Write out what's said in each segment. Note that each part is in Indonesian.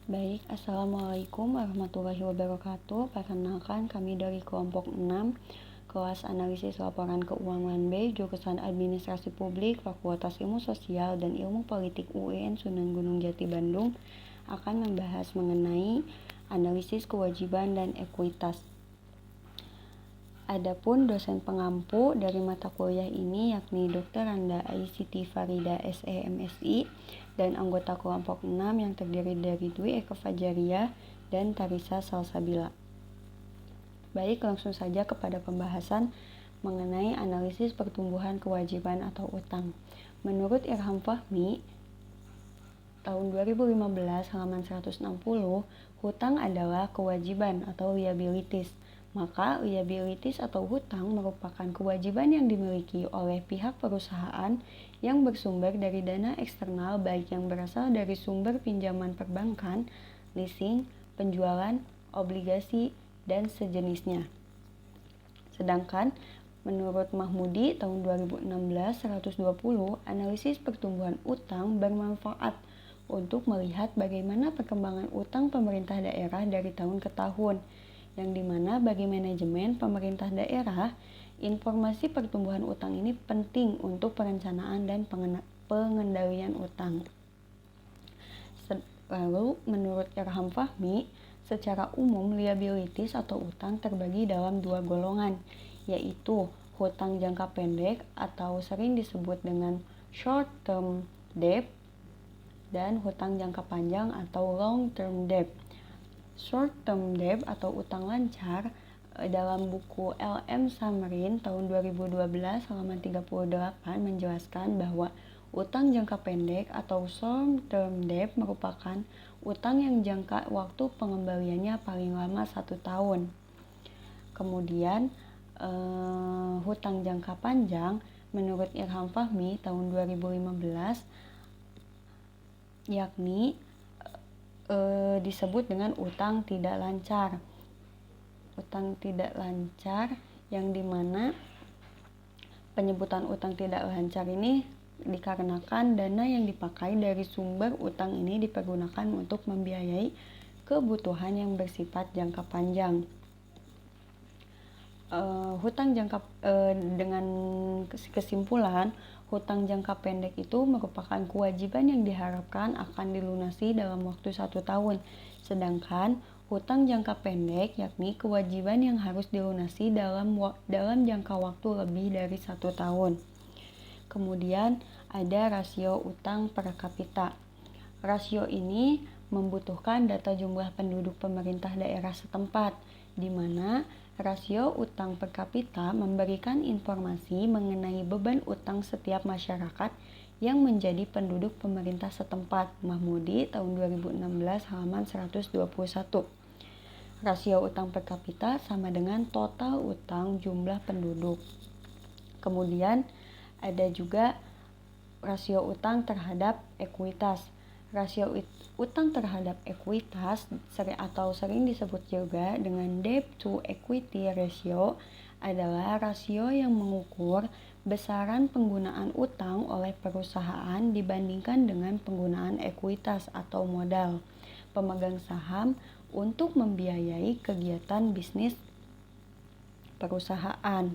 Baik, Assalamualaikum warahmatullahi wabarakatuh. Perkenalkan, kami dari kelompok 6, kelas analisis laporan keuangan B, jurusan Administrasi Publik, Fakultas Ilmu Sosial dan Ilmu Politik UIN Sunan Gunung Jati Bandung, akan membahas mengenai analisis kewajiban dan ekuitas. Adapun dosen pengampu dari mata kuliah ini yakni Dr. Randa Siti Farida SE MSI dan anggota kelompok 6 yang terdiri dari Dwi Eka Fajaria dan Tarisa Salsabila. Baik, langsung saja kepada pembahasan mengenai analisis pertumbuhan kewajiban atau utang. Menurut Irham Fahmi, tahun 2015 halaman 160, hutang adalah kewajiban atau liabilities. Maka liabilities atau hutang merupakan kewajiban yang dimiliki oleh pihak perusahaan yang bersumber dari dana eksternal baik yang berasal dari sumber pinjaman perbankan, leasing, penjualan, obligasi, dan sejenisnya. Sedangkan menurut Mahmudi tahun 2016-120, analisis pertumbuhan utang bermanfaat untuk melihat bagaimana perkembangan utang pemerintah daerah dari tahun ke tahun, yang dimana bagi manajemen pemerintah daerah, informasi pertumbuhan utang ini penting untuk perencanaan dan pengendalian utang. Lalu, menurut Irham Fahmi, secara umum liabilities atau utang terbagi dalam dua golongan, yaitu hutang jangka pendek atau sering disebut dengan short term debt dan hutang jangka panjang atau long term debt. Short term debt atau utang lancar dalam buku LM Samarin tahun 2012 halaman 38 menjelaskan bahwa utang jangka pendek atau short term debt merupakan utang yang jangka waktu pengembaliannya paling lama 1 tahun. Kemudian hutang jangka panjang menurut Irham Fahmi tahun 2015 yakni disebut dengan utang tidak lancar. Utang tidak lancar yang dimana penyebutan utang tidak lancar ini dikarenakan dana yang dipakai dari sumber utang ini dipergunakan untuk membiayai kebutuhan yang bersifat jangka panjang. Dengan kesimpulan, hutang jangka pendek itu merupakan kewajiban yang diharapkan akan dilunasi dalam waktu 1 tahun. Sedangkan hutang jangka pendek yakni kewajiban yang harus dilunasi dalam jangka waktu lebih dari 1 tahun. Kemudian ada rasio utang per kapita. Rasio ini membutuhkan data jumlah penduduk pemerintah daerah setempat, di mana rasio utang per kapita memberikan informasi mengenai beban utang setiap masyarakat yang menjadi penduduk pemerintah setempat. Mahmudi tahun 2016 halaman 121. Rasio utang per kapita sama dengan total utang jumlah penduduk. Kemudian ada juga rasio utang terhadap ekuitas. Rasio utang terhadap ekuitas atau sering disebut juga dengan debt to equity ratio adalah rasio yang mengukur besaran penggunaan utang oleh perusahaan dibandingkan dengan penggunaan ekuitas atau modal pemegang saham untuk membiayai kegiatan bisnis perusahaan.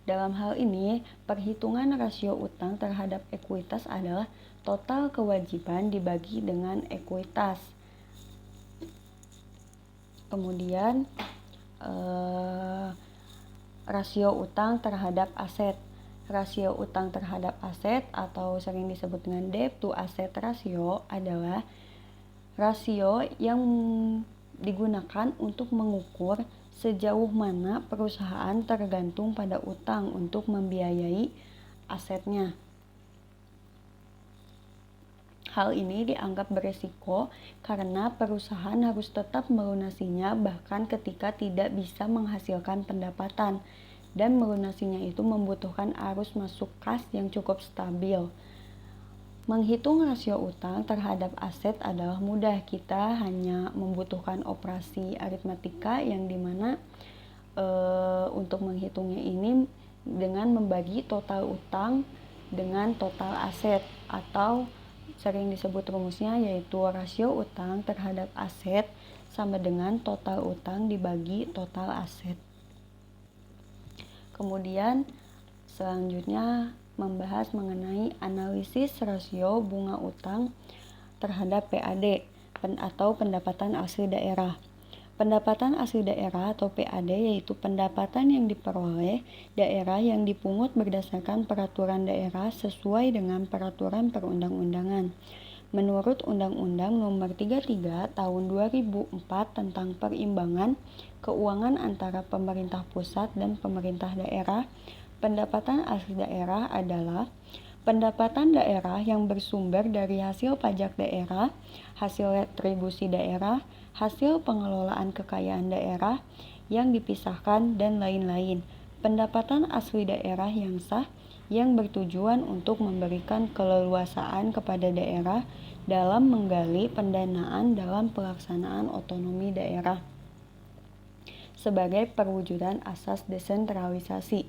Dalam hal ini, perhitungan rasio utang terhadap ekuitas adalah total kewajiban dibagi dengan ekuitas. Kemudian rasio utang terhadap aset. Rasio utang terhadap aset atau sering disebut dengan debt to asset ratio adalah rasio yang digunakan untuk mengukur sejauh mana perusahaan tergantung pada utang untuk membiayai asetnya. Hal ini dianggap beresiko karena perusahaan harus tetap melunasinya bahkan ketika tidak bisa menghasilkan pendapatan, dan melunasinya itu membutuhkan arus masuk kas yang cukup stabil. Menghitung rasio utang terhadap aset adalah mudah. Kita hanya membutuhkan operasi aritmatika yang dimana untuk menghitungnya ini dengan membagi total utang dengan total aset atau sering disebut rumusnya yaitu rasio utang terhadap aset sama dengan total utang dibagi total aset. Kemudian selanjutnya membahas mengenai analisis rasio bunga utang terhadap PAD atau pendapatan asli daerah. Pendapatan asli daerah atau PAD yaitu pendapatan yang diperoleh daerah yang dipungut berdasarkan peraturan daerah sesuai dengan peraturan perundang-undangan. Menurut Undang-Undang Nomor 33 Tahun 2004 tentang perimbangan keuangan antara pemerintah pusat dan pemerintah daerah, pendapatan asli daerah adalah pendapatan daerah yang bersumber dari hasil pajak daerah, hasil retribusi daerah, hasil pengelolaan kekayaan daerah yang dipisahkan, dan lain-lain. Pendapatan asli daerah yang sah yang bertujuan untuk memberikan keleluasaan kepada daerah dalam menggali pendanaan dalam pelaksanaan otonomi daerah sebagai perwujudan asas desentralisasi.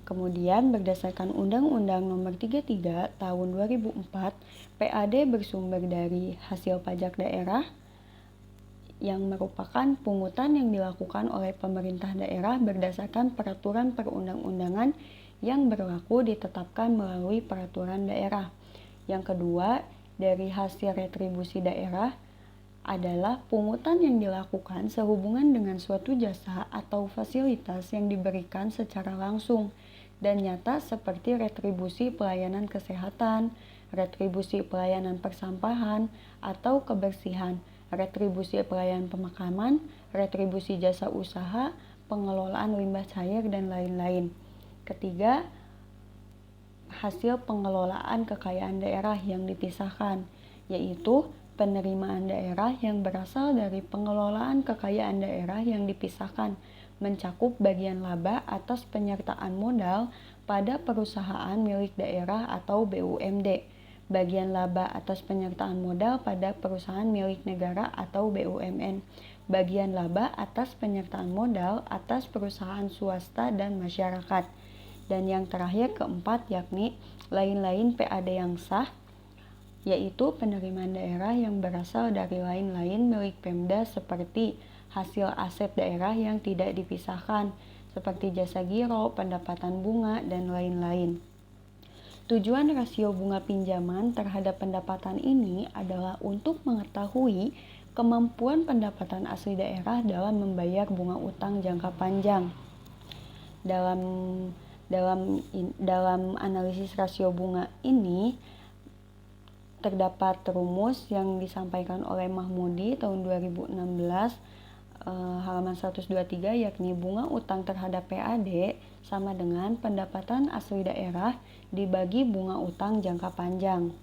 Kemudian berdasarkan Undang-Undang Nomor 33 Tahun 2004, PAD bersumber dari hasil pajak daerah yang merupakan pungutan yang dilakukan oleh pemerintah daerah berdasarkan peraturan perundang-undangan yang berlaku ditetapkan melalui peraturan daerah. Yang kedua, dari hasil retribusi daerah adalah pungutan yang dilakukan sehubungan dengan suatu jasa atau fasilitas yang diberikan secara langsung dan nyata seperti retribusi pelayanan kesehatan, retribusi pelayanan persampahan atau kebersihan, retribusi pelayanan pemakaman, retribusi jasa usaha, pengelolaan limbah cair, dan lain-lain. Ketiga, hasil pengelolaan kekayaan daerah yang dipisahkan, yaitu penerimaan daerah yang berasal dari pengelolaan kekayaan daerah yang dipisahkan, mencakup bagian laba atas penyertaan modal pada perusahaan milik daerah atau BUMD, bagian laba atas penyertaan modal pada perusahaan milik negara atau BUMN, bagian laba atas penyertaan modal atas perusahaan swasta dan masyarakat. Dan yang terakhir keempat yakni lain-lain PAD yang sah, yaitu penerimaan daerah yang berasal dari lain-lain milik Pemda seperti hasil aset daerah yang tidak dipisahkan, seperti jasa giro, pendapatan bunga, dan lain-lain. Tujuan rasio bunga pinjaman terhadap pendapatan ini adalah untuk mengetahui kemampuan pendapatan asli daerah dalam membayar bunga utang jangka panjang. Dalam analisis rasio bunga ini terdapat rumus yang disampaikan oleh Mahmudi tahun 2016 halaman 123, yakni bunga utang terhadap PAD sama dengan pendapatan asli daerah dibagi bunga utang jangka panjang.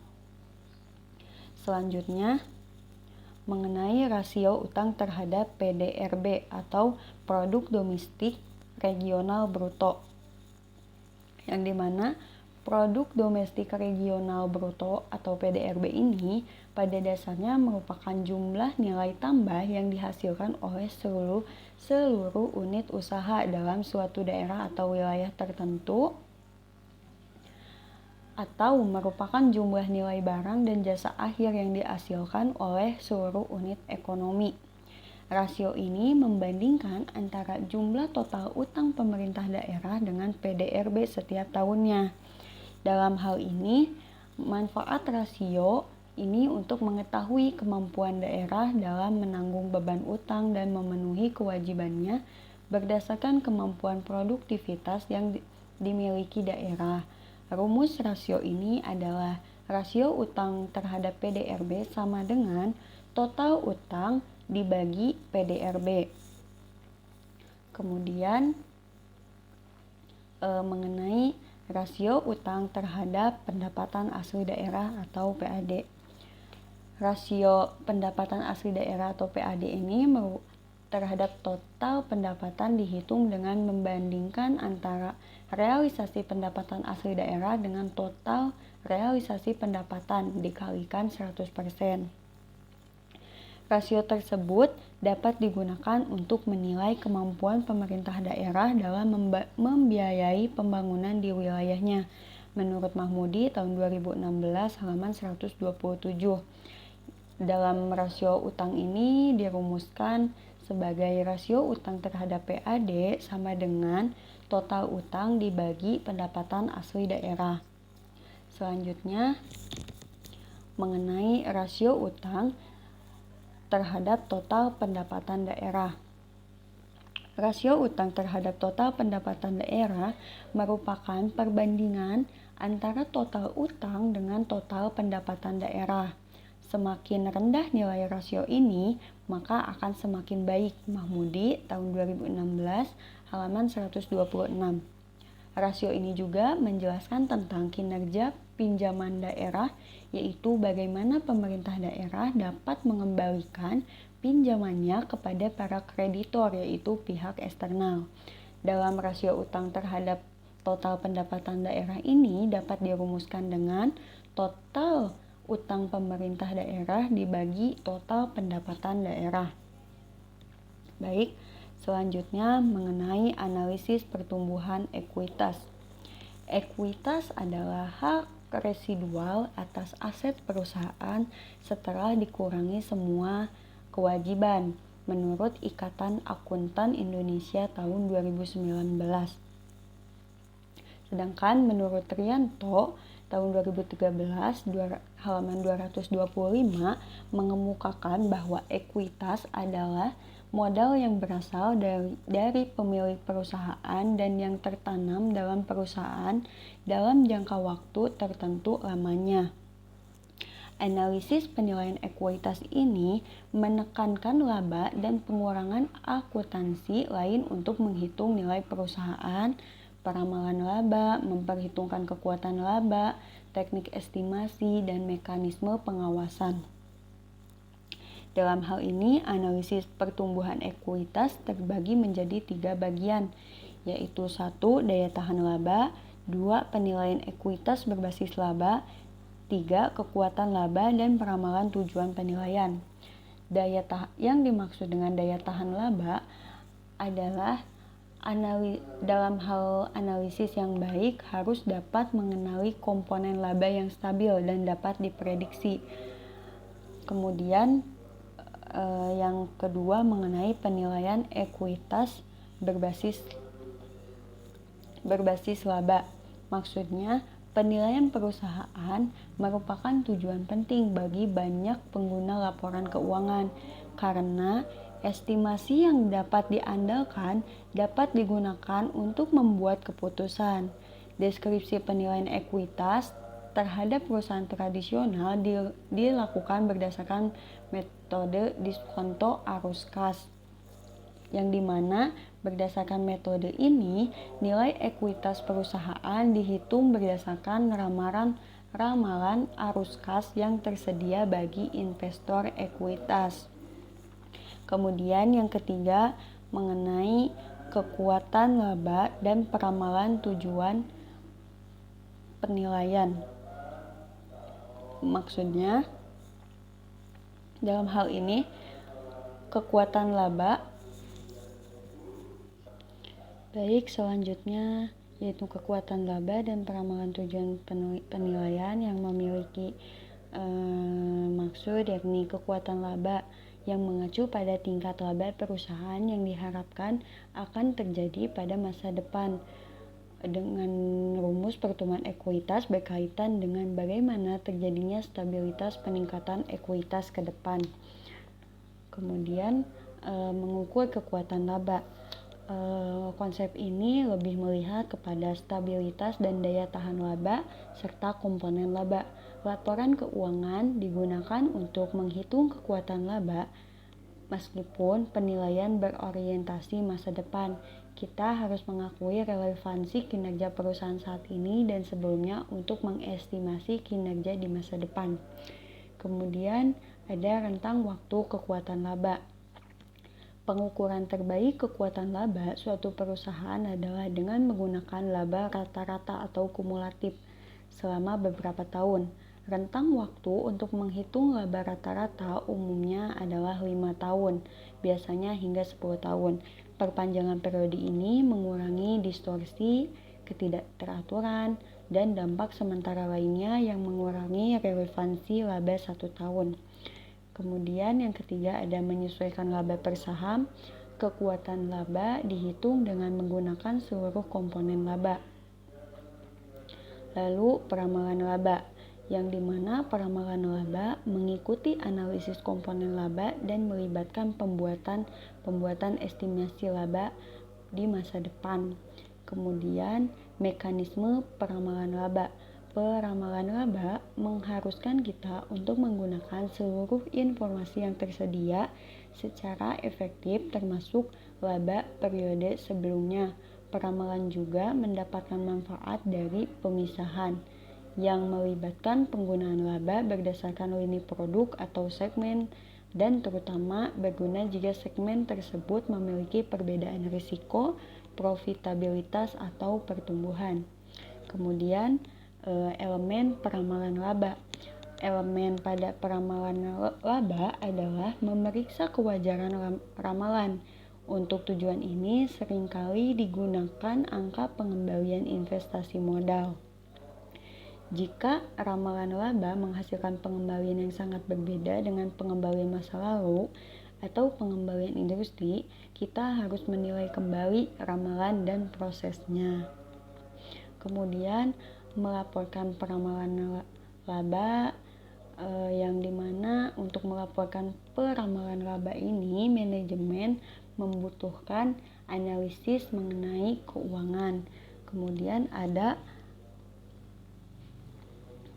Selanjutnya mengenai rasio utang terhadap PDRB atau produk domestik regional bruto, yang dimana produk domestik regional bruto atau PDRB ini pada dasarnya merupakan jumlah nilai tambah yang dihasilkan oleh seluruh unit usaha dalam suatu daerah atau wilayah tertentu, atau merupakan jumlah nilai barang dan jasa akhir yang dihasilkan oleh seluruh unit ekonomi. Rasio ini membandingkan antara jumlah total utang pemerintah daerah dengan PDRB setiap tahunnya. Dalam hal ini, manfaat rasio ini untuk mengetahui kemampuan daerah dalam menanggung beban utang dan memenuhi kewajibannya berdasarkan kemampuan produktivitas yang dimiliki daerah. Rumus rasio ini adalah rasio utang terhadap PDRB sama dengan total utang dibagi PDRB. Kemudian mengenai rasio utang terhadap pendapatan asli daerah atau PAD. Rasio pendapatan asli daerah atau PAD ini terhadap total pendapatan dihitung dengan membandingkan antara realisasi pendapatan asli daerah dengan total realisasi pendapatan dikalikan 100%. Rasio tersebut dapat digunakan untuk menilai kemampuan pemerintah daerah dalam membiayai pembangunan di wilayahnya. menurut Mahmudi tahun 2016 halaman 127. Dalam rasio utang ini dirumuskan sebagai rasio utang terhadap PAD sama dengan total utang dibagi pendapatan asli daerah. Selanjutnya, mengenai rasio utang terhadap total pendapatan daerah. Rasio utang terhadap total pendapatan daerah merupakan perbandingan antara total utang dengan total pendapatan daerah. Semakin rendah nilai rasio ini, maka akan semakin baik. Mahmudi tahun 2016 halaman 126. Rasio ini juga menjelaskan tentang kinerja pinjaman daerah, yaitu bagaimana pemerintah daerah dapat mengembalikan pinjamannya kepada para kreditor, yaitu pihak eksternal. Dalam rasio utang terhadap total pendapatan daerah ini dapat dirumuskan dengan total utang pemerintah daerah dibagi total pendapatan daerah. Baik, selanjutnya mengenai analisis pertumbuhan ekuitas. Ekuitas adalah hak residual atas aset perusahaan setelah dikurangi semua kewajiban menurut Ikatan Akuntan Indonesia tahun 2019. Sedangkan menurut Trianto tahun 2013 halaman 225 mengemukakan bahwa ekuitas adalah modal yang berasal dari pemilik perusahaan dan yang tertanam dalam perusahaan dalam jangka waktu tertentu lamanya. Analisis penilaian ekuitas ini menekankan laba dan pengurangan akuntansi lain untuk menghitung nilai perusahaan, peramalan laba, memperhitungkan kekuatan laba, teknik estimasi, dan mekanisme pengawasan. Dalam hal ini, analisis pertumbuhan ekuitas terbagi menjadi 3 bagian, yaitu 1. Daya tahan laba, 2. Penilaian ekuitas berbasis laba, 3. Kekuatan laba dan peramalan tujuan penilaian. Yang dimaksud dengan daya tahan laba adalah dalam hal analisis yang baik harus dapat mengenali komponen laba yang stabil dan dapat diprediksi. Kemudian yang kedua mengenai penilaian ekuitas berbasis laba. Maksudnya, penilaian perusahaan merupakan tujuan penting bagi banyak pengguna laporan keuangan karena estimasi yang dapat diandalkan dapat digunakan untuk membuat keputusan. Deskripsi penilaian ekuitas terhadap perusahaan tradisional dilakukan berdasarkan metode diskonto arus kas, yang dimana berdasarkan metode ini nilai ekuitas perusahaan dihitung berdasarkan ramalan arus kas yang tersedia bagi investor ekuitas. Kemudian yang ketiga mengenai kekuatan laba dan peramalan tujuan penilaian. Maksudnya, dalam hal ini kekuatan laba. Baik, selanjutnya yaitu kekuatan laba dan peramalan tujuan penilaian yang memiliki maksud yakni kekuatan laba yang mengacu pada tingkat laba perusahaan yang diharapkan akan terjadi pada masa depan. Dengan rumus pertumbuhan ekuitas berkaitan dengan bagaimana terjadinya stabilitas peningkatan ekuitas ke depan. Kemudian mengukur kekuatan laba. Konsep ini lebih melihat kepada stabilitas dan daya tahan laba serta komponen laba. Laporan keuangan digunakan untuk menghitung kekuatan laba. Meskipun penilaian berorientasi masa depan, kita harus mengakui relevansi kinerja perusahaan saat ini dan sebelumnya untuk mengestimasi kinerja di masa depan. Kemudian ada rentang waktu kekuatan laba. Pengukuran terbaik kekuatan laba suatu perusahaan adalah dengan menggunakan laba rata-rata atau kumulatif selama beberapa tahun. Rentang waktu untuk menghitung laba rata-rata umumnya adalah 5 tahun, biasanya hingga 10 tahun. Perpanjangan periode ini mengurangi distorsi, ketidakteraturan, dan dampak sementara lainnya yang mengurangi relevansi laba 1 tahun. Kemudian yang ketiga ada menyesuaikan laba per saham. Kekuatan laba dihitung dengan menggunakan seluruh komponen laba. Lalu peramalan laba, yang dimana peramalan laba mengikuti analisis komponen laba dan melibatkan pembuatan estimasi laba di masa depan. Kemudian mekanisme peramalan laba. Peramalan laba mengharuskan kita untuk menggunakan seluruh informasi yang tersedia secara efektif termasuk laba periode sebelumnya. Peramalan juga mendapatkan manfaat dari pemisahan yang melibatkan penggunaan laba berdasarkan lini produk atau segmen dan terutama berguna jika segmen tersebut memiliki perbedaan risiko, profitabilitas atau pertumbuhan. Kemudian elemen peramalan laba. Elemen pada peramalan laba adalah memeriksa kewajaran ramalan. Untuk tujuan ini seringkali digunakan angka pengembalian investasi modal. Jika ramalan laba menghasilkan pengembalian yang sangat berbeda dengan pengembalian masa lalu atau pengembalian industri, kita harus menilai kembali ramalan dan prosesnya. Kemudian melaporkan peramalan laba, yang dimana untuk melaporkan peramalan laba ini manajemen membutuhkan analisis mengenai keuangan. Kemudian ada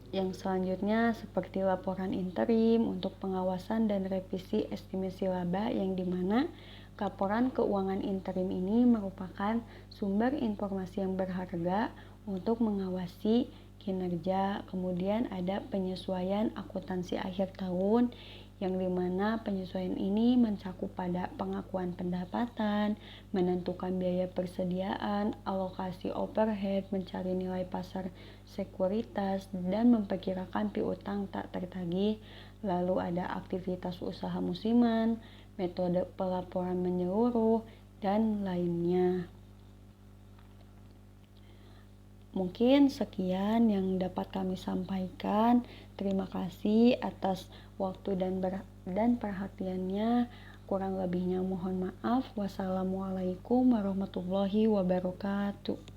yang selanjutnya seperti laporan interim untuk pengawasan dan revisi estimasi laba, yang dimana laporan keuangan interim ini merupakan sumber informasi yang berharga untuk mengawasi kinerja. Kemudian ada penyesuaian akuntansi akhir tahun, yang dimana penyesuaian ini mencakup pada pengakuan pendapatan, menentukan biaya persediaan, alokasi overhead, mencari nilai pasar sekuritas, dan memperkirakan piutang tak tertagih. Lalu ada aktivitas usaha musiman, metode pelaporan menyeluruh, dan lainnya. Mungkin sekian yang dapat kami sampaikan. Terima kasih atas waktu dan perhatiannya. Kurang lebihnya mohon maaf. Wassalamualaikum warahmatullahi wabarakatuh.